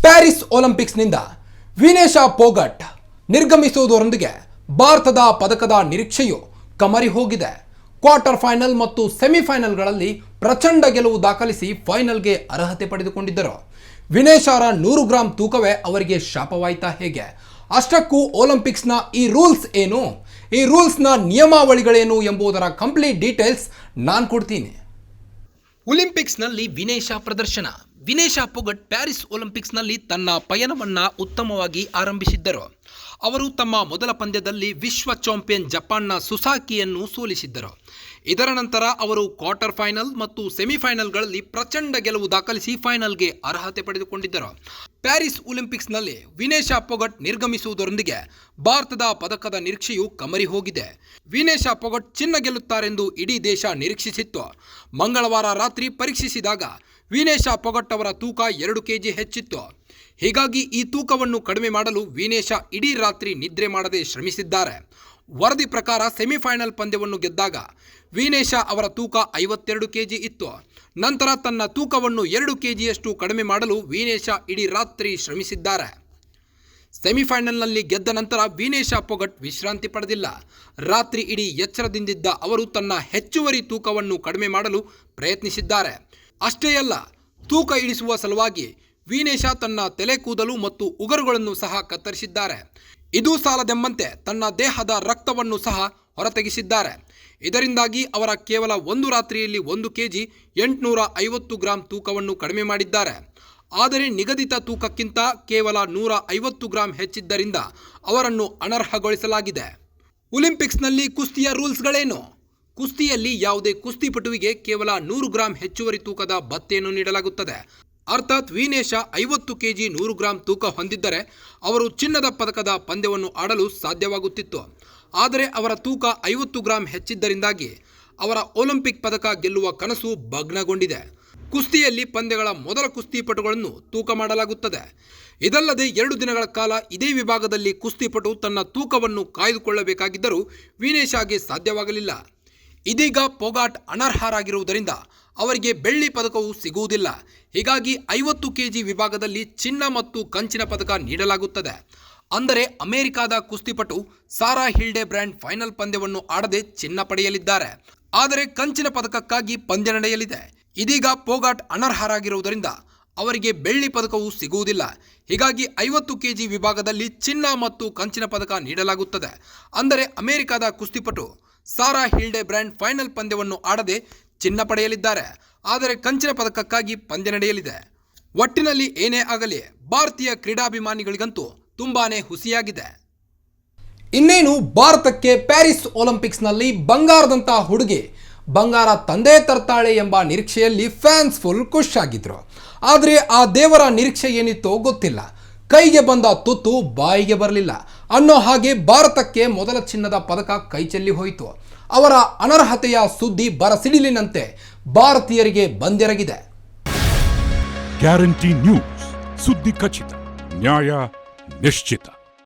Paris ಒಲಿಂಪಿಕ್ಸ್ನಿಂದ Vinesha Phogat ನಿರ್ಗಮಿಸುವುದರೊಂದಿಗೆ ಭಾರತದ ಪದಕದ ನಿರೀಕ್ಷೆಯು ಕಮರಿ ಹೋಗಿದೆ. Quarter final ಮತ್ತು ಸೆಮಿಫೈನಲ್ಗಳಲ್ಲಿ ಪ್ರಚಂಡ ಗೆಲುವು ದಾಖಲಿಸಿ ಫೈನಲ್ಗೆ ಅರ್ಹತೆ ಪಡೆದುಕೊಂಡಿದ್ದರು. ವಿನೇಶಾರ 100 ಗ್ರಾಂ ತೂಕವೇ ಅವರಿಗೆ ಶಾಪವಾಯಿತಾ ಹೇಗೆ? ಅಷ್ಟಕ್ಕೂ ಒಲಿಂಪಿಕ್ಸ್ನ ಈ ರೂಲ್ಸ್ ಏನು, ಈ ರೂಲ್ಸ್ನ ನಿಯಮಾವಳಿಗಳೇನು ಎಂಬುದರ ಕಂಪ್ಲೀಟ್ ಡೀಟೇಲ್ಸ್ ನಾನು ಕೊಡ್ತೀನಿ. ಒಲಿಂಪಿಕ್ಸ್ನಲ್ಲಿ ವಿನೇಶಾ ಪ್ರದರ್ಶನ. ವಿನೇಶಾ ಫೋಗಟ್ ಪ್ಯಾರಿಸ್ ಒಲಿಂಪಿಕ್ಸ್ನಲ್ಲಿ ತನ್ನ ಪಯಣವನ್ನು ಉತ್ತಮವಾಗಿ ಆರಂಭಿಸಿದ್ದರು. ಅವರು ತಮ್ಮ ಮೊದಲ ಪಂದ್ಯದಲ್ಲಿ ವಿಶ್ವ ಚಾಂಪಿಯನ್ ಜಪಾನ್ನ ಸುಸಾಕಿಯನ್ನು ಸೋಲಿಸಿದ್ದರು. ಇದರ ನಂತರ ಅವರು ಕ್ವಾರ್ಟರ್ ಫೈನಲ್ ಮತ್ತು ಸೆಮಿಫೈನಲ್ಗಳಲ್ಲಿ ಪ್ರಚಂಡ ಗೆಲುವು ದಾಖಲಿಸಿ ಫೈನಲ್ಗೆ ಅರ್ಹತೆ ಪಡೆದುಕೊಂಡಿದ್ದರು. ಪ್ಯಾರಿಸ್ ಒಲಿಂಪಿಕ್ಸ್ನಲ್ಲಿ ವಿನೇಶಾ ಫೋಗಟ್ ನಿರ್ಗಮಿಸುವುದರೊಂದಿಗೆ ಭಾರತದ ಪದಕದ ನಿರೀಕ್ಷೆಯು ಕಮರಿ ಹೋಗಿದೆ. ವಿನೇಶಾ ಫೋಗಟ್ ಚಿನ್ನ ಗೆಲ್ಲುತ್ತಾರೆಂದು ಇಡೀ ದೇಶ ನಿರೀಕ್ಷಿಸಿತ್ತು. ಮಂಗಳವಾರ ರಾತ್ರಿ ಪರೀಕ್ಷಿಸಿದಾಗ ವಿನೇಶಾ ಫೋಗಟ್ ಅವರ ತೂಕ 2 kg ಹೆಚ್ಚಿತ್ತು. ಹೀಗಾಗಿ ಈ ತೂಕವನ್ನು ಕಡಿಮೆ ಮಾಡಲು ವಿನೇಶಾ ಇಡೀ ರಾತ್ರಿ ನಿದ್ರೆ ಮಾಡದೆ ಶ್ರಮಿಸಿದ್ದಾರೆ. ವರದಿ ಪ್ರಕಾರ ಸೆಮಿಫೈನಲ್ ಪಂದ್ಯವನ್ನು ಗೆದ್ದಾಗ ವಿನೇಶಾ ಅವರ ತೂಕ 52 kg ಇತ್ತು. ನಂತರ ತನ್ನ ತೂಕವನ್ನು 2 kgಯಷ್ಟು ಕಡಿಮೆ ಮಾಡಲು ವಿನೇಶಾ ಇಡೀ ರಾತ್ರಿ ಶ್ರಮಿಸಿದ್ದಾರೆ. ಸೆಮಿಫೈನಲ್ನಲ್ಲಿ ಗೆದ್ದ ನಂತರ ವಿನೇಶಾ ಫೋಗಟ್ ವಿಶ್ರಾಂತಿ ಪಡೆದಿಲ್ಲ. ರಾತ್ರಿ ಇಡೀ ಎಚ್ಚರದಿಂದಿದ್ದ ಅವರು ತನ್ನ ಹೆಚ್ಚುವರಿ ತೂಕವನ್ನು ಕಡಿಮೆ ಮಾಡಲು ಪ್ರಯತ್ನಿಸಿದ್ದಾರೆ. ಅಷ್ಟೇ ಅಲ್ಲ, ತೂಕ ಇಳಿಸುವ ಸಲುವಾಗಿ ವಿನೇಶಾ ತನ್ನ ತಲೆ ಕೂದಲು ಮತ್ತು ಉಗುರುಗಳನ್ನು ಸಹ ಕತ್ತರಿಸಿದ್ದಾರೆ. ಇದು ಸಾಲದೆಂಬಂತೆ ತನ್ನ ದೇಹದ ರಕ್ತವನ್ನು ಸಹ ಹೊರತೆಗೆಸಿದ್ದಾರೆ. ಇದರಿಂದಾಗಿ ಅವರ ಕೇವಲ ಒಂದು ರಾತ್ರಿಯಲ್ಲಿ 1 kg 850 ಗ್ರಾಂ ತೂಕವನ್ನು ಕಡಿಮೆ ಮಾಡಿದ್ದಾರೆ. ಆದರೆ ನಿಗದಿತ ತೂಕಕ್ಕಿಂತ ಕೇವಲ 150 ಗ್ರಾಂ ಹೆಚ್ಚಿದ್ದರಿಂದ ಅವರನ್ನು ಅನರ್ಹಗೊಳಿಸಲಾಗಿದೆ. ಒಲಿಂಪಿಕ್ಸ್ನಲ್ಲಿ ಕುಸ್ತಿಯ ರೂಲ್ಸ್ಗಳೇನು? ಕುಸ್ತಿಯಲ್ಲಿ ಯಾವುದೇ ಕುಸ್ತಿಪಟುವಿಗೆ ಕೇವಲ 100 ಗ್ರಾಂ ಹೆಚ್ಚುವರಿ ತೂಕದ ಭತ್ಯೆಯನ್ನು ನೀಡಲಾಗುತ್ತದೆ. ಅರ್ಥಾತ್ ವಿನೇಶಾ 50 kg 100 ಗ್ರಾಂ ತೂಕ ಹೊಂದಿದ್ದರೆ ಅವರು ಚಿನ್ನದ ಪದಕದ ಪಂದ್ಯವನ್ನು ಆಡಲು ಸಾಧ್ಯವಾಗುತ್ತಿತ್ತು. ಆದರೆ ಅವರ ತೂಕ 50 ಗ್ರಾಂ ಹೆಚ್ಚಿದ್ದರಿಂದಾಗಿ ಅವರ ಒಲಿಂಪಿಕ್ ಪದಕ ಗೆಲ್ಲುವ ಕನಸು ಭಗ್ನಗೊಂಡಿದೆ. ಕುಸ್ತಿಯಲ್ಲಿ ಪಂದ್ಯಗಳ ಮೊದಲ ಕುಸ್ತಿಪಟುಗಳನ್ನು ತೂಕ ಮಾಡಲಾಗುತ್ತದೆ. ಇದಲ್ಲದೆ 2 ದಿನಗಳ ಕಾಲ ಇದೇ ವಿಭಾಗದಲ್ಲಿ ಕುಸ್ತಿಪಟು ತನ್ನ ತೂಕವನ್ನು ಕಾಯ್ದುಕೊಳ್ಳಬೇಕಾಗಿದ್ದರೂ ವಿನೇಶಾಗೆ ಸಾಧ್ಯವಾಗಲಿಲ್ಲ. ಇದೀಗ ಫೋಗಟ್ ಅನರ್ಹರಾಗಿರುವುದರಿಂದ ಅವರಿಗೆ ಬೆಳ್ಳಿ ಪದಕವು ಸಿಗುವುದಿಲ್ಲ. ಹೀಗಾಗಿ 50 kg ವಿಭಾಗದಲ್ಲಿ ಚಿನ್ನ ಮತ್ತು ಕಂಚಿನ ಪದಕ ನೀಡಲಾಗುತ್ತದೆ. ಅಂದರೆ ಅಮೆರಿಕಾದ ಕುಸ್ತಿಪಟು ಸಾರಾ ಹಿಲ್ಡೆಬ್ರಾಂಡ್ ಫೈನಲ್ ಪಂದ್ಯವನ್ನು ಆಡದೆ ಚಿನ್ನ ಪಡೆಯಲಿದ್ದಾರೆ. ಆದರೆ ಕಂಚಿನ ಪದಕಕ್ಕಾಗಿ ಪಂದ್ಯ ನಡೆಯಲಿದೆ. ಇದೀಗ ಫೋಗಟ್ ಅನರ್ಹರಾಗಿರುವುದರಿಂದ ಅವರಿಗೆ ಬೆಳ್ಳಿ ಪದಕವು ಸಿಗುವುದಿಲ್ಲ. ಹೀಗಾಗಿ 50 kg ವಿಭಾಗದಲ್ಲಿ ಚಿನ್ನ ಮತ್ತು ಕಂಚಿನ ಪದಕ ನೀಡಲಾಗುತ್ತದೆ. ಅಂದರೆ ಅಮೆರಿಕಾದ ಕುಸ್ತಿಪಟು ಸಾರಾ ಹಿಲ್ಡೆಬ್ರಾಂಡ್ ಫೈನಲ್ ಪಂದ್ಯವನ್ನು ಆಡದೆ ಚಿನ್ನ ಪಡೆಯಲಿದ್ದಾರೆ. ಆದರೆ ಕಂಚಿನ ಪದಕಕ್ಕಾಗಿ ಪಂದ್ಯ ನಡೆಯಲಿದೆ. ಒಟ್ಟಿನಲ್ಲಿ ಏನೇ ಆಗಲಿ ಭಾರತೀಯ ಕ್ರೀಡಾಭಿಮಾನಿಗಳಿಗಂತೂ ತುಂಬಾನೇ ಹುಸಿಯಾಗಿದೆ. ಇನ್ನೇನು ಭಾರತಕ್ಕೆ ಪ್ಯಾರಿಸ್ ಒಲಿಂಪಿಕ್ಸ್ನಲ್ಲಿ ಬಂಗಾರದಂತಹ ಹುಡುಗಿ ಬಂಗಾರ ತಂದೆ ತರ್ತಾಳೆ ಎಂಬ ನಿರೀಕ್ಷೆಯಲ್ಲಿ ಫ್ಯಾನ್ಸ್ ಫುಲ್ ಖುಷಿಯಾಗಿದ್ರು. ಆದರೆ ಆ ದೇವರ ನಿರೀಕ್ಷೆ ಏನಿತ್ತೋ ಗೊತ್ತಿಲ್ಲ. ಕೈಗೆ ಬಂದ ತುತ್ತು ಬಾಯಿಗೆ ಬರಲಿಲ್ಲ ಅನ್ನೋ ಹಾಗೆ ಭಾರತಕ್ಕೆ ಮೊದಲ ಚಿನ್ನದ ಪದಕ ಕೈಚೆಲ್ಲಿ ಹೋಯಿತು. ಅವರ ಅನರ್ಹತೆಯ ಸುದ್ದಿ ಬರಸಿಡಿಲಿನಂತೆ ಭಾರತೀಯರಿಗೆ ಬಂದೆರಗಿದೆ. ಗ್ಯಾರಂಟಿ ನ್ಯೂಸ್, ಸುದ್ದಿ ಖಚಿತ, ನ್ಯಾಯ ನಿಶ್ಚಿತ.